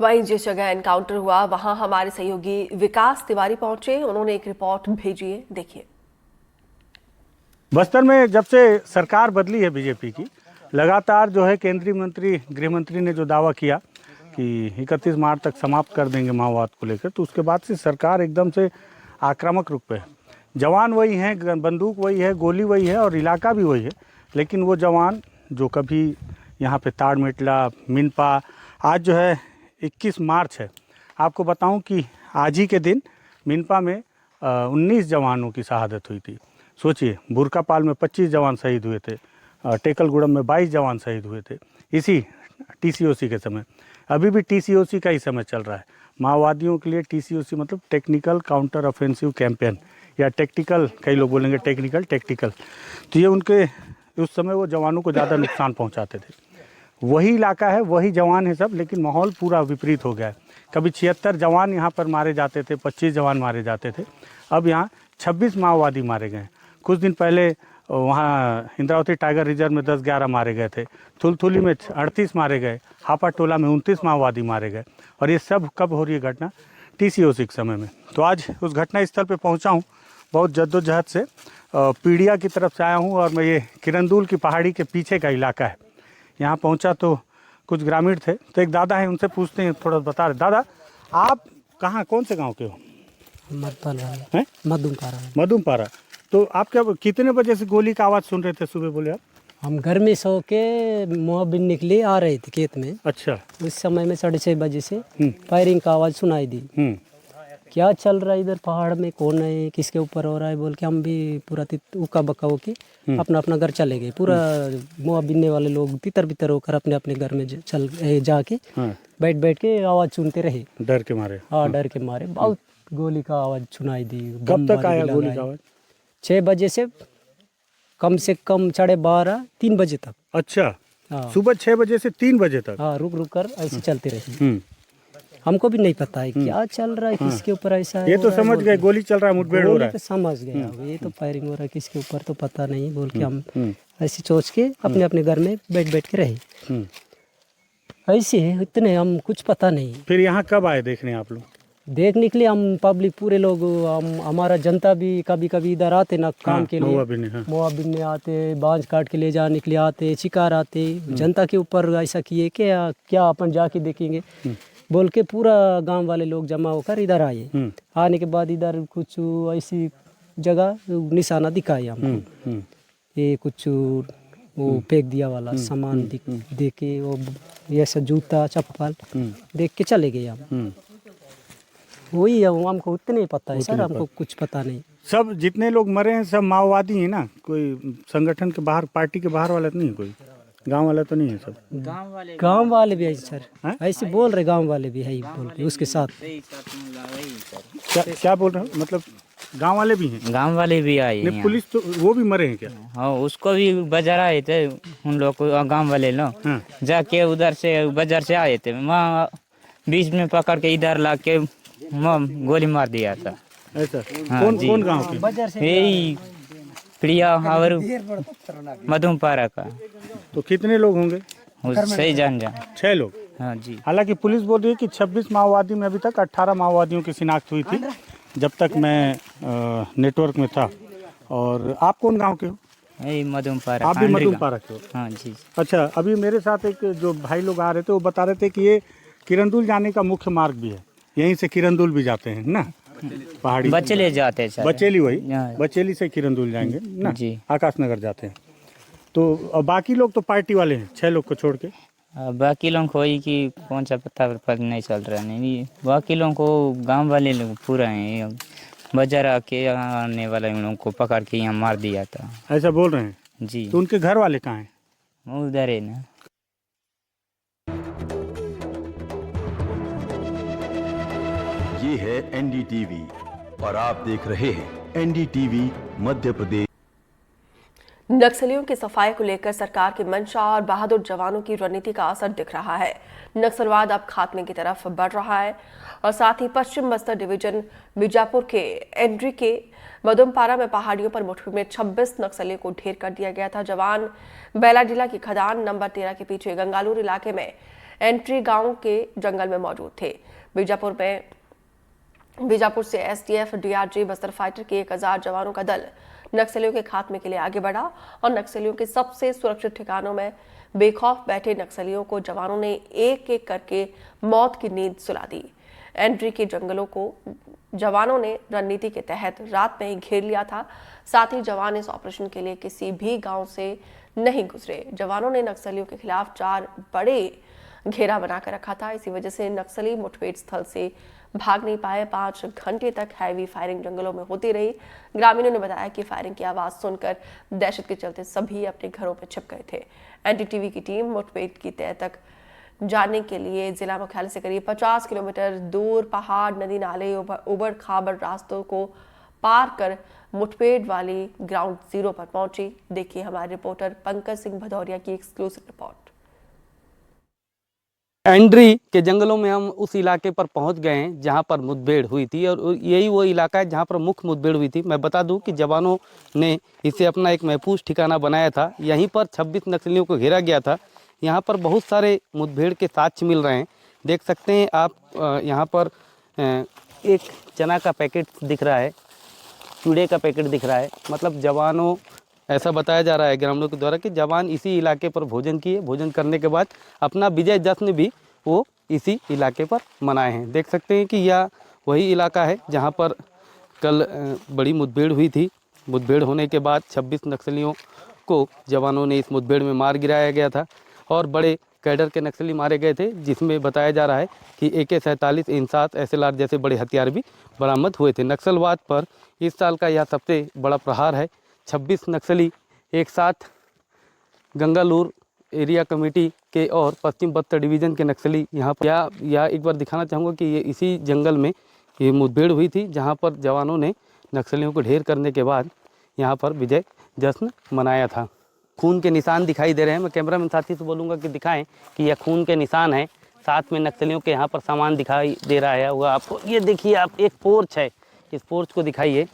वहीं जिस जगह एनकाउंटर हुआ वहां हमारे सहयोगी विकास तिवारी पहुंचे, उन्होंने एक रिपोर्ट भेजी है, देखिए। बस्तर में जब से सरकार बदली है बीजेपी की, लगातार जो है केंद्रीय मंत्री गृह मंत्री ने जो दावा किया कि 31 मार्च तक समाप्त कर देंगे माओवाद को लेकर, तो उसके बाद से सरकार एकदम से आक्रामक रुख पे है। जवान वही हैं, बंदूक वही है, गोली वही है और इलाका भी वही है, लेकिन वो जवान जो कभी यहाँ पे ताड़मेटला, मिनपा, आज जो है 21 मार्च है, आपको बताऊं कि आज ही के दिन मिनपा में 19 जवानों की शहादत हुई थी। सोचिए, बुरकापाल में 25 जवान शहीद हुए थे, टेकलगुड़म में 22 जवान शहीद हुए थे इसी टीसीओसी के समय। अभी भी टीसीओसी का ही समय चल रहा है। माओवादियों के लिए टीसीओसी मतलब टेक्निकल काउंटर ऑफेंसिव कैंपेन, या टेक्टिकल, कई लोग बोलेंगे टेक्निकल टेक्टिकल। तो ये उनके उस समय वो जवानों को ज़्यादा नुकसान पहुंचाते थे। वही इलाका है, वही जवान है सब, लेकिन माहौल पूरा विपरीत हो गया है। कभी 76 जवान यहाँ पर मारे जाते थे, 25 जवान मारे जाते थे, अब यहाँ 26 माओवादी मारे गए। कुछ दिन पहले वहाँ इंद्रावती टाइगर रिजर्व में 10-11 मारे गए थे, थुलथुली में 38 मारे गए, हापा टोला में 29 माओवादी मारे गए। और ये सब कब हो रही है घटना? टीसीओसी के समय में। तो आज उस घटना स्थल पे पहुँचा हूँ, बहुत जद्दोजहद से पीड़िया की तरफ से आया हूँ, और मैं ये किरंदुल की पहाड़ी के पीछे का इलाका है। यहाँ पहुँचा तो कुछ ग्रामीण थे, तो एक दादा हैं, उनसे पूछते हैं, थोड़ा बता रहे। दादा, आप कहाँ, कौन से गाँव के हो? मधुमपारा। तो आप क्या, कितने बजे से गोली का आवाज़ सुन रहे थे सुबह, बोले आप? हम घर में सो के मोहबिन निकले आ रहे थे खेत में। अच्छा। उस समय में 6:30 बजे से फायरिंग का आवाज़ सुनाई दी। क्या चल रहा है इधर पहाड़ में, कौन है, किसके ऊपर हो रहा है बोल के हम भी पूरा उका बका होके अपना अपना घर चले गए। पूरा मोहबिन वाले लोग तितर बितर होकर अपने अपने घर में जाके बैठ बैठ के आवाज़ सुनते रहे, डर के मारे। हाँ, डर के मारे। बहुत गोली का आवाज़ सुनाई दी। कब तक आया गोली का आवाज़? 6 बजे से कम 12:30 3 बजे तक। अच्छा। हाँ। सुबह 6 बजे से 3 बजे तक? हाँ, रुक रुक कर ऐसे चलते रहे। हमको भी नहीं पता है क्या चल रहा है, किसके ऊपर ऐसा है। ये तो समझ गए गोली चल रहा है, मुठभेड़ हो रहा है। समझ गए, ये तो फायरिंग हो रहा है, किसके ऊपर तो पता नहीं बोल के हम ऐसे सोच के अपने अपने घर में बैठ बैठ के रहे। ऐसे इतने हम कुछ पता नहीं। फिर यहाँ कब आए देखने आप लोग? देखने के लिए हम पब्लिक पूरे लोग, हमारा जनता भी कभी कभी इधर आते ना काम के लिए, मोहबिन में आते, बांझ काट के ले जाने के लिए आते, शिकार आते। जनता के ऊपर ऐसा किए कि क्या अपन जाके देखेंगे बोल के पूरा गांव वाले लोग जमा होकर इधर आए। आने के बाद इधर कुछ ऐसी जगह निशाना दिखाया हमको, ये कुछ वो फेंक दिया वाला सामान देख के, वो ऐसा जूता चप्पल देख के चले गए हम। वही है, हमको उतने ही पता है सर, हमको कुछ पता नहीं। सब जितने लोग मरे हैं सब माओवादी हैं ना? कोई संगठन के बाहर, पार्टी के बाहर वाला तो नहीं है? कोई गांव वाला तो नहीं है? सब गांव वाले भी है सर, ऐसे बोल रहे, गांव वाले भी है बोल के उसके साथ। क्या बोल रहे हो? मतलब गांव वाले भी हैं? गांव वाले भी आए हैं। पुलिस तो वो भी मरे हैं क्या? हाँ, उसको भी बाजार आए थे उन लोग को, गांव वाले लोग जाके उधर से बाजार से आए थे, वहाँ बीच में पकड़ के इधर ला के गोली मार दिया था। ऐसा? कौन गांव के? यही प्रिया और मधुमपारा का। तो कितने लोग होंगे? सही जान 6 लोग। हाँ जी। हालांकि पुलिस बोल रही है कि 26 माओवादी में अभी तक 18 माओवादियों की शिनाख्त हुई थी जब तक मैं नेटवर्क में था। और आप कौन गांव के हो? यही मधुमपारा। आप भी मधुमपारा के हो? हाँ जी। अच्छा, अभी मेरे साथ एक जो भाई लोग आ रहे थे वो बता रहे थे कि ये किरंदुल जाने का मुख्य मार्ग भी है, यहीं से किरंदुल भी जाते हैं ना, पहाड़ी बचेली जाते हैं। बचेली, वही बचेली से किरंदुल जाएंगे ना जी, आकाशनगर जाते हैं। तो बाकी लोग तो पार्टी वाले हैं, 6 लोग को छोड़ के। बाकी लोगों को ही कि कौन सा पता नहीं चल रहा नहीं, बाकी लोगों को गांव वाले लोग पूरा हैं, बाजार आके आने वाले लोगों को पकड़ के यहाँ मार दिया था, ऐसा बोल रहे हैं जी। तो उनके घर वाले कहाँ हैं? वो उधर है ना। ये है एनडीटीवी और आप देख रहे हैं एनडीटीवी मध्य प्रदेश। नक्सलियों की सफाई को लेकर सरकार की मंशा और बहादुर जवानों की रणनीति का असर दिख रहा है। नक्सलवाद अब खात्मे की तरफ बढ़ रहा है और साथ ही पश्चिम बस्तर डिवीजन बीजापुर के एंड्री के मधुमपारा में पहाड़ियों पर मुठभेड़ में 26 नक्सलियों को ढेर कर दिया गया था। जवान बैलाडीला की खदान नंबर 13 के पीछे गंगालूर इलाके में एंट्री गांव के जंगल में मौजूद थे। बीजापुर से एसटीएफ, डीआरजी, बस्तर फाइटर के 1000 जवानों का दल नक्सलियों के खात्मे के लिए आगे बढ़ा और नक्सलियों के सबसे सुरक्षित ठिकानों में बेखौफ बैठे नक्सलियों को जवानों ने एक एक करके मौत की नींद सुला दी। एंट्री के जंगलों को जवानों ने रणनीति के तहत रात में ही घेर लिया था। साथ ही जवान इस ऑपरेशन के लिए किसी भी गांव से नहीं गुजरे। जवानों ने नक्सलियों के खिलाफ 4 बड़े घेरा बनाकर रखा था। इसी वजह से नक्सली मुठभेड़ स्थल से भाग नहीं पाए। 5 घंटे तक हैवी फायरिंग जंगलों में होती रही। ग्रामीणों ने बताया कि फायरिंग की आवाज सुनकर दहशत के चलते सभी अपने घरों में छिप गए थे। एनडीटीवी की टीम मुठभेड़ की तह तक जाने के लिए जिला मुख्यालय से करीब 50 किलोमीटर दूर पहाड़, नदी, नाले, उबड़ खाबड़ रास्तों को पार कर मुठभेड़ वाली ग्राउंड जीरो पर पहुंची। देखिए हमारे रिपोर्टर पंकज सिंह भदौरिया की एक्सक्लूसिव रिपोर्ट। एंड्री के जंगलों में हम उस इलाके पर पहुंच गए हैं जहां पर मुठभेड़ हुई थी और यही वो इलाका है जहां पर मुख्य मुठभेड़ हुई थी। मैं बता दूं कि जवानों ने इसे अपना एक महफूज ठिकाना बनाया था। यहीं पर 26 नक्सलियों को घेरा गया था। यहां पर बहुत सारे मुठभेड़ के साक्ष्य मिल रहे हैं। देख सकते हैं आप यहां पर एक चना का पैकेट दिख रहा है, चूड़े का पैकेट दिख रहा है। मतलब जवानों, ऐसा बताया जा रहा है ग्रामीणों के द्वारा कि जवान इसी इलाके पर भोजन किए। भोजन करने के बाद अपना विजय जश्न भी वो इसी इलाके पर मनाए हैं। देख सकते हैं कि यह वही इलाका है जहां पर कल बड़ी मुठभेड़ हुई थी। मुठभेड़ होने के बाद 26 नक्सलियों को जवानों ने इस मुठभेड़ में मार गिराया गया था और बड़े कैडर के नक्सली मारे गए थे, जिसमें बताया जा रहा है कि AK-47, INSAS, SLR जैसे बड़े हथियार भी बरामद हुए थे। नक्सलवाद पर इस साल का यह सबसे बड़ा प्रहार है। 26 नक्सली एक साथ गंगालूर एरिया कमेटी के और पश्चिम बस्तर डिवीज़न के नक्सली यहाँ पर या एक बार दिखाना चाहूँगा कि ये इसी जंगल में ये मुठभेड़ हुई थी जहाँ पर जवानों ने नक्सलियों को ढेर करने के बाद यहाँ पर विजय जश्न मनाया था। खून के निशान दिखाई दे रहे हैं। मैं कैमरामैन साथी से बोलूँगा कि दिखाएं कि यह खून के निशान है। साथ में नक्सलियों के यहाँ पर सामान दिखाई दे रहा है। वह आपको ये देखिए, आप एक पोर्च है, इस पोर्च को दिखाइए।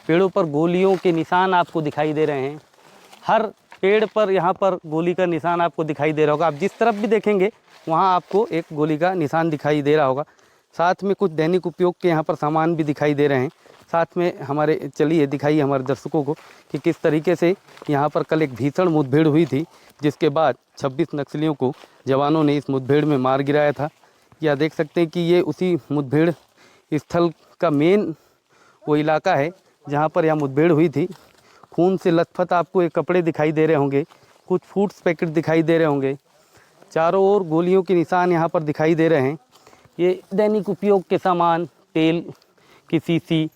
पेड़ों पर गोलियों के निशान आपको दिखाई दे रहे हैं। हर पेड़ पर यहाँ पर गोली का निशान आपको दिखाई दे रहा होगा। आप जिस तरफ भी देखेंगे वहाँ आपको एक गोली का निशान दिखाई दे रहा होगा। साथ में कुछ दैनिक उपयोग के यहाँ पर सामान भी दिखाई दे रहे हैं। साथ में हमारे चलिए दिखाइए हमारे दर्शकों को कि किस तरीके से यहाँ पर कल एक भीषण मुठभेड़ हुई थी, जिसके बाद 26 नक्सलियों को जवानों ने इस मुठभेड़ में मार गिराया था। या देख सकते हैं कि ये उसी मुठभेड़ स्थल का मेन वो इलाका है जहाँ पर यह मुठभेड़ हुई थी। खून से लथपथ आपको एक कपड़े दिखाई दे रहे होंगे, कुछ फूड्स पैकेट दिखाई दे रहे होंगे। चारों ओर गोलियों के निशान यहाँ पर दिखाई दे रहे हैं। ये दैनिक उपयोग के सामान, तेल की शीशी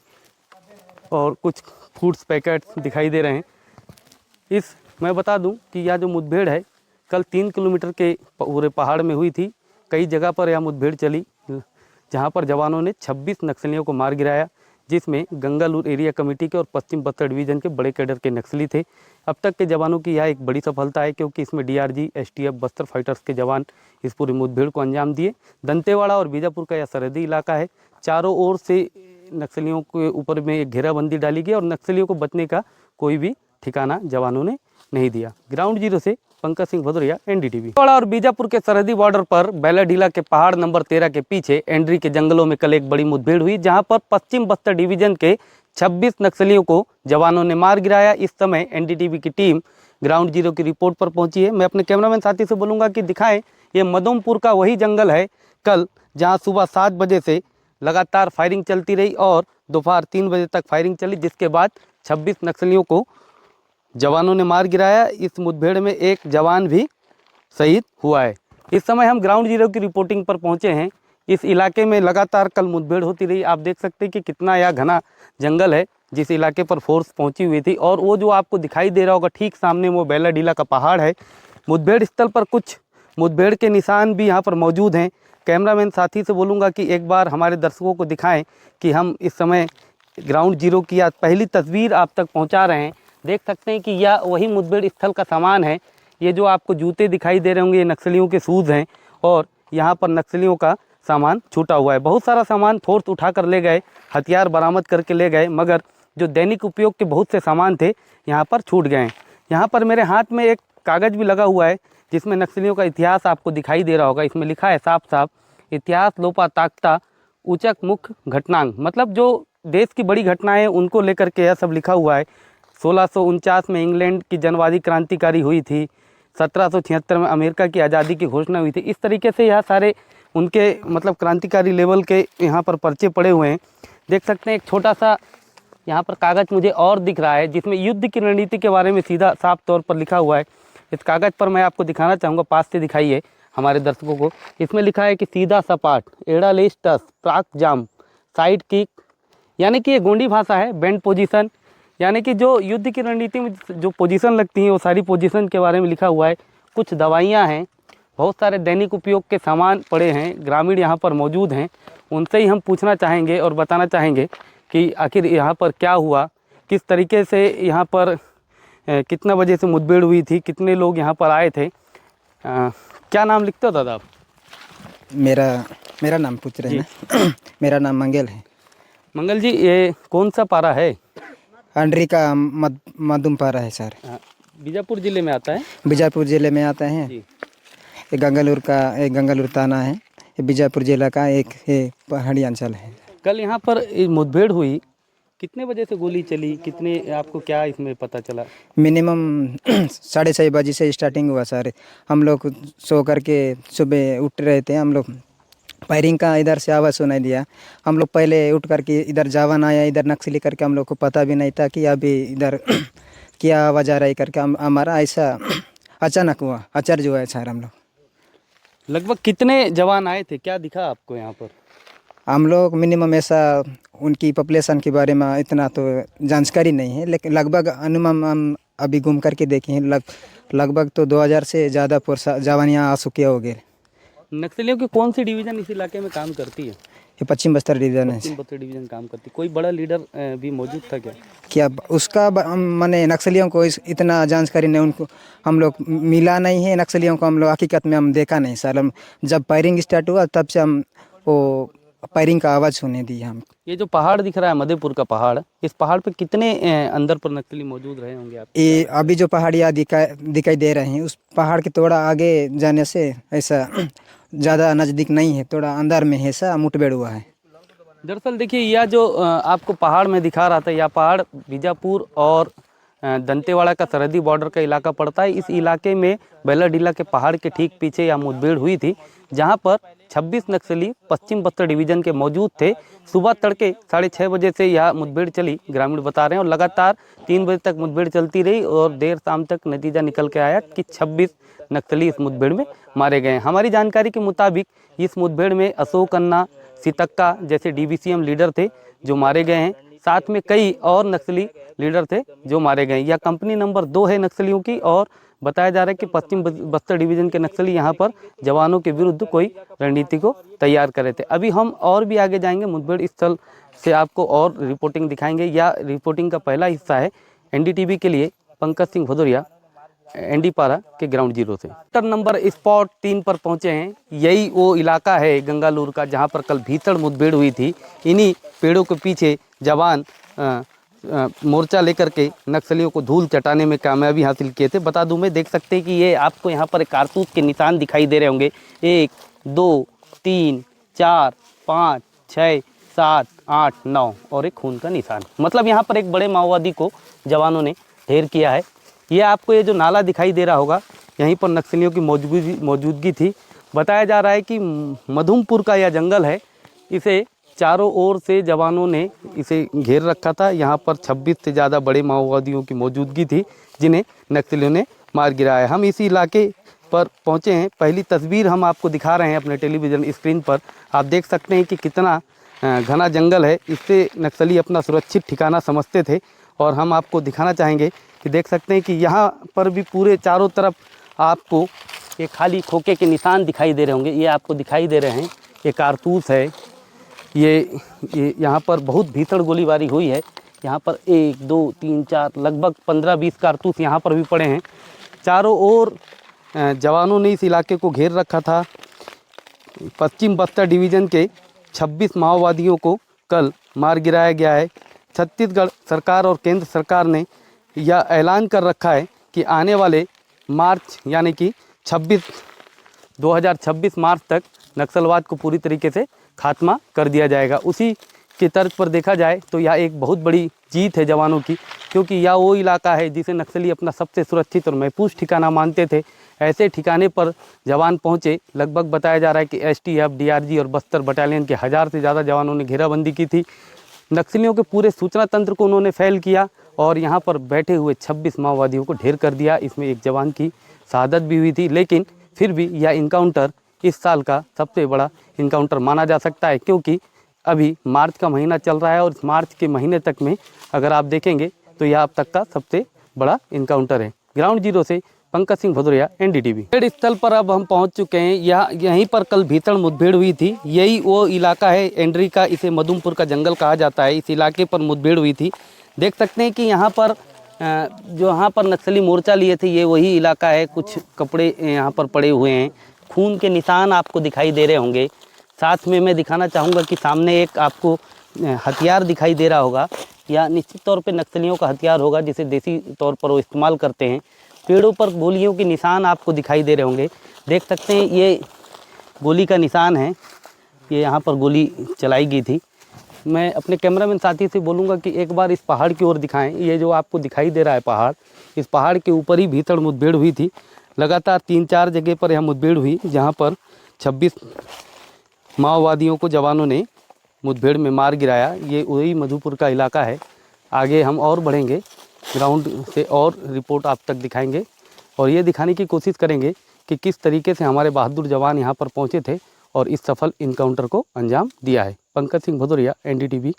और कुछ फूड्स पैकेट्स दिखाई दे रहे हैं। मैं बता दूं कि यह जो मुठभेड़ है कल 3 किलोमीटर के पूरे पहाड़ में हुई थी। कई जगह पर यह मुठभेड़ चली जहां पर जवानों ने 26 नक्सलियों को मार गिराया, जिसमें गंगालूर एरिया कमेटी के और पश्चिम बस्तर डिवीज़न के बड़े कैडर के नक्सली थे। अब तक के जवानों की यह एक बड़ी सफलता है, क्योंकि इसमें डीआरजी, एसटीएफ, बस्तर फाइटर्स के जवान इस पूरी मुठभेड़ को अंजाम दिए। दंतेवाड़ा और बीजापुर का यह सरहदी इलाका है। चारों ओर से नक्सलियों के ऊपर में एक घेराबंदी डाली गई और नक्सलियों को बचने का कोई भी ठिकाना जवानों ने नहीं दिया। ग्राउंड जीरो से पंकज सिंह भदौरिया, एनडीटीवी। और बीजापुर के सरहदी बॉर्डर पर बैलाडीला के पहाड़ नंबर 13 के पीछे एंड्री के जंगलों में कल एक बड़ी मुठभेड़ हुई, जहां पर पश्चिम बस्तर डिवीजन के 26 नक्सलियों को जवानों ने मार गिराया। इस समय एनडीटीवी की टीम ग्राउंड जीरो की रिपोर्ट पर पहुंची है। मैं अपने कैमरामैन साथी से बोलूँगा कि दिखाएं, ये मदोमपुर का वही जंगल है कल जहाँ सुबह 7 बजे से लगातार फायरिंग चलती रही और दोपहर 3 बजे तक फायरिंग चली, जिसके बाद 26 नक्सलियों को जवानों ने मार गिराया। इस मुठभेड़ में एक जवान भी शहीद हुआ है। इस समय हम ग्राउंड जीरो की रिपोर्टिंग पर पहुंचे हैं। इस इलाके में लगातार कल मुठभेड़ होती रही। आप देख सकते हैं कि कितना यह घना जंगल है जिस इलाके पर फोर्स पहुंची हुई थी। और वो जो आपको दिखाई दे रहा होगा ठीक सामने, वो बैलाडीला का पहाड़ है। मुठभेड़ स्थल पर कुछ मुठभेड़ के निशान भी यहाँ पर मौजूद हैं। कैमरामैन साथी से बोलूँगा कि एक बार हमारे दर्शकों को दिखाएं कि हम इस समय ग्राउंड जीरो की आज पहली तस्वीर आप तक पहुँचा रहे हैं। देख सकते हैं कि यह वही मुठभेड़ स्थल का सामान है। ये जो आपको जूते दिखाई दे रहे होंगे, ये नक्सलियों के शूज़ हैं और यहाँ पर नक्सलियों का सामान छूटा हुआ है। बहुत सारा सामान फोर्स उठा कर ले गए, हथियार बरामद करके ले गए, मगर जो दैनिक उपयोग के बहुत से सामान थे यहाँ पर छूट गए हैं। यहाँ पर मेरे हाथ में एक कागज़ भी लगा हुआ है जिसमें नक्सलियों का इतिहास आपको दिखाई दे रहा होगा। इसमें लिखा है साफ साफ, इतिहास लोपा ताकता उचक मुख घटनांग, मतलब जो देश की बड़ी घटनाएं उनको लेकर के यह सब लिखा हुआ है। 1649 में इंग्लैंड की जनवादी क्रांतिकारी हुई थी, 1776 में अमेरिका की आज़ादी की घोषणा हुई थी। इस तरीके से यह सारे उनके मतलब क्रांतिकारी लेवल के यहाँ पर पर्चे पड़े हुए हैं। देख सकते हैं एक छोटा सा यहाँ पर कागज़ मुझे और दिख रहा है जिसमें युद्ध की रणनीति के बारे में सीधा साफ तौर पर लिखा हुआ है। इस कागज़ पर मैं आपको दिखाना चाहूँगा, पास से दिखाइए हमारे दर्शकों को। इसमें लिखा है कि सीधा सपाट, एड़ा लेस टस, प्राक जाम, साइड किक, यानी कि ये गोंडी भाषा है। बैंड पोजीशन, यानी कि जो युद्ध की रणनीति में जो पोजीशन लगती हैं वो सारी पोजीशन के बारे में लिखा हुआ है। कुछ दवाइयाँ हैं, बहुत सारे दैनिक उपयोग के सामान पड़े हैं, ग्रामीण यहाँ पर मौजूद हैं। उनसे ही हम पूछना चाहेंगे और बताना चाहेंगे कि आखिर यहाँ पर क्या हुआ, किस तरीके से यहाँ पर कितना बजे से मुठभेड़ हुई थी, कितने लोग यहाँ पर आए थे। क्या नाम लिखते हो दादा आप? मेरा नाम पूछ रहे हैं ना? मेरा नाम मंगल है। मंगल जी, ये कौन सा पारा है? अंडरी का मधुम पारा है सर। बीजापुर जिले में आता है। बीजापुर जिले में आता है। जी। ये गंगालूर थाना है। ये बीजापुर जिला का एक पहाड़ी अंचल है। कल यहाँ पर मुठभेड़ हुई, कितने बजे से गोली चली, कितने आपको क्या इसमें पता चला? मिनिमम 6:30 बजे से स्टार्टिंग हुआ सर। हम लोग सो करके सुबह उठ रहे थे, हम लोग फायरिंग का इधर से आवाज़ सुनाई दिया। हम लोग पहले उठ करके इधर जवान आया, इधर नक्सली करके हम लोग को पता भी नहीं था कि अभी इधर क्या आवाज़ आ रहा है करके हमारा ऐसा अचानक हुआ, आश्चर्य हुआ है सर। हम लोग लगभग कितने जवान आए थे, क्या दिखा आपको यहाँ पर? हम लोग मिनिमम ऐसा उनकी पॉपुलेशन के बारे में इतना तो जानकारी नहीं है, लेकिन लगभग अनुमान हम अभी घूम करके देखे हैं, लगभग तो 2000 से ज़्यादा जवान यहाँ आ चुके हो गए। नक्सलियों की कौन सी डिवीज़न इस इलाके में काम करती है? ये पश्चिम बस्तर डिवीज़न है। पश्चिम बस्तर डिवीज़न काम करती। कोई बड़ा लीडर भी मौजूद था क्या? क्या उसका मैंने नक्सलियों को इतना जानकारी नहीं, उनको हम लोग मिला नहीं है। नक्सलियों को हम लोग हकीकत में हम देखा नहीं सर। हम जब फायरिंग स्टार्ट हुआ तब से हम वो फायरिंग का आवाज़ सुने दी हम। ये जो पहाड़ दिख रहा है मधेपुर का पहाड़, इस पहाड़ पे कितने अंदर पर नक्सली मौजूद रहे होंगे आप? ये अभी जो पहाड़ियाँ दिखाई दे रहे हैं, उस पहाड़ के थोड़ा आगे जाने से ऐसा ज़्यादा नज़दीक नहीं है, थोड़ा अंदर में है, ऐसा मुठभेड़ हुआ है। दरअसल देखिए, यह जो आपको पहाड़ में दिखा रहा था, यह पहाड़ बीजापुर और दंतेवाड़ा का सरहदी बॉर्डर का इलाका पड़ता है। इस इलाके में बेलाडीला के पहाड़ के ठीक पीछे यह मुठभेड़ हुई थी, जहां पर 26 नक्सली पश्चिम बस्तर डिवीज़न के मौजूद थे। सुबह तड़के 6:30 बजे से यह मुठभेड़ चली, ग्रामीण बता रहे हैं, और लगातार 3 बजे तक मुठभेड़ चलती रही और देर शाम तक नतीजा निकल के आया कि 26 नक्सली इस मुठभेड़ में मारे गए। हमारी जानकारी के मुताबिक इस मुठभेड़ में अशोक अन्ना, सीतक्का जैसे DBCM लीडर थे जो मारे गए हैं। साथ में कई और नक्सली लीडर थे जो मारे गए। यह कंपनी नंबर 2 है नक्सलियों की, और बताया जा रहा है कि पश्चिम बस्तर डिवीज़न के नक्सली यहाँ पर जवानों के विरुद्ध कोई रणनीति को तैयार करे थे। अभी हम और भी आगे जाएंगे, मुठभेड़ स्थल से आपको और रिपोर्टिंग दिखाएंगे। यह रिपोर्टिंग का पहला हिस्सा है। NDTV के लिए पंकज सिंह भदौरिया, ND पारा के ग्राउंड जीरो से। सेक्टर नंबर स्पॉट 3 पर पहुंचे हैं। यही वो इलाका है गंगालूर का जहां पर कल भीषण मुठभेड़ हुई थी। इन्हीं पेड़ों के पीछे जवान मोर्चा लेकर के नक्सलियों को धूल चटाने में कामयाबी हासिल किए थे। बता दूं मैं, देख सकते हैं कि ये आपको यहाँ पर कारतूस के निशान दिखाई दे रहे होंगे। 1 2 3 4 5 6 7 8 9 और एक खून का निशान। मतलब यहाँ पर एक बड़े माओवादी को जवानों ने ढेर किया है। ये आपको ये जो नाला दिखाई दे रहा होगा, यहीं पर नक्सलियों की मौजूदगी थी। बताया जा रहा है कि मधुमपुर का यह जंगल है, इसे चारों ओर से जवानों ने इसे घेर रखा था। यहाँ पर 26 से ज़्यादा बड़े माओवादियों की मौजूदगी थी जिन्हें नक्सलियों ने मार गिराया। हम इसी इलाके पर पहुँचे हैं। पहली तस्वीर हम आपको दिखा रहे हैं अपने टेलीविज़न स्क्रीन पर। आप देख सकते हैं कि कितना घना जंगल है। इससे नक्सली अपना सुरक्षित ठिकाना समझते थे, और हम आपको दिखाना चाहेंगे कि देख सकते हैं कि यहाँ पर भी पूरे चारों तरफ आपको ये खाली खोखे के निशान दिखाई दे रहे होंगे। ये आपको दिखाई दे रहे हैं, ये कारतूस है। ये यहाँ पर बहुत भीषण गोलीबारी हुई है। यहाँ पर 1 2 3 4 लगभग 15-20 कारतूस यहाँ पर भी पड़े हैं। चारों ओर जवानों ने इस इलाके को घेर रखा था। पश्चिम बस्तर डिवीज़न के 26 माओवादियों को कल मार गिराया गया है। छत्तीसगढ़ सरकार और केंद्र सरकार ने यह ऐलान कर रखा है कि आने वाले मार्च यानी कि 2026 मार्च तक नक्सलवाद को पूरी तरीके से खात्मा कर दिया जाएगा। उसी की तर्ज पर देखा जाए तो यह एक बहुत बड़ी जीत है जवानों की, क्योंकि यह वो इलाका है जिसे नक्सली अपना सबसे सुरक्षित और महफूज ठिकाना मानते थे। ऐसे ठिकाने पर जवान पहुंचे। लगभग बताया जा रहा है कि STF, DRG और बस्तर बटालियन के 1000 से ज़्यादा जवानों ने घेराबंदी की थी। नक्सलियों के पूरे सूचना तंत्र को उन्होंने फैल किया और यहाँ पर बैठे हुए 26 माओवादियों को ढेर कर दिया। इसमें एक जवान की शहादत भी हुई थी, लेकिन फिर भी यह इनकाउंटर इस साल का सबसे बड़ा इनकाउंटर माना जा सकता है, क्योंकि अभी मार्च का महीना चल रहा है और इस मार्च के महीने तक में अगर आप देखेंगे तो यह अब तक का सबसे बड़ा इनकाउंटर है। ग्राउंड जीरो से पंकज सिंह भदौरिया, NDTV। मुठभेड़ स्थल पर अब हम पहुंच चुके हैं। यहीं पर कल भीषण मुठभेड़ हुई थी। यही वो इलाका है एंड्री का, इसे मधुमपुर का जंगल कहा जाता है। इस इलाके पर मुठभेड़ हुई थी। देख सकते हैं कि यहाँ पर जो यहाँ पर नक्सली मोर्चा लिए थे, ये वही इलाका है। कुछ कपड़े यहाँ पर पड़े हुए हैं, खून के निशान आपको दिखाई दे रहे होंगे। साथ में मैं दिखाना चाहूँगा कि सामने एक आपको हथियार दिखाई दे रहा होगा, या निश्चित तौर पे नक्सलियों का हथियार होगा जिसे देसी तौर पर वो इस्तेमाल करते हैं। पेड़ों पर गोलियों के निशान आपको दिखाई दे रहे होंगे। देख सकते हैं ये गोली का निशान है, ये यहाँ पर गोली चलाई गई थी। मैं अपने कैमरामैन साथी से बोलूँगा कि एक बार इस पहाड़ की ओर दिखाएं। ये जो आपको दिखाई दे रहा है पहाड़, इस पहाड़ के ऊपर ही भीषण मुठभेड़ हुई थी। लगातार 3-4 जगह पर यह मुठभेड़ हुई, जहाँ पर 26 माओवादियों को जवानों ने मुठभेड़ में मार गिराया। ये वही मधुपुर का इलाका है। आगे हम और बढ़ेंगे, ग्राउंड से और रिपोर्ट आप तक दिखाएंगे और ये दिखाने की कोशिश करेंगे कि किस तरीके से हमारे बहादुर जवान यहाँ पर पहुँचे थे और इस सफल इनकाउंटर को अंजाम दिया है। पंकज सिंह भदौरिया, NDTV।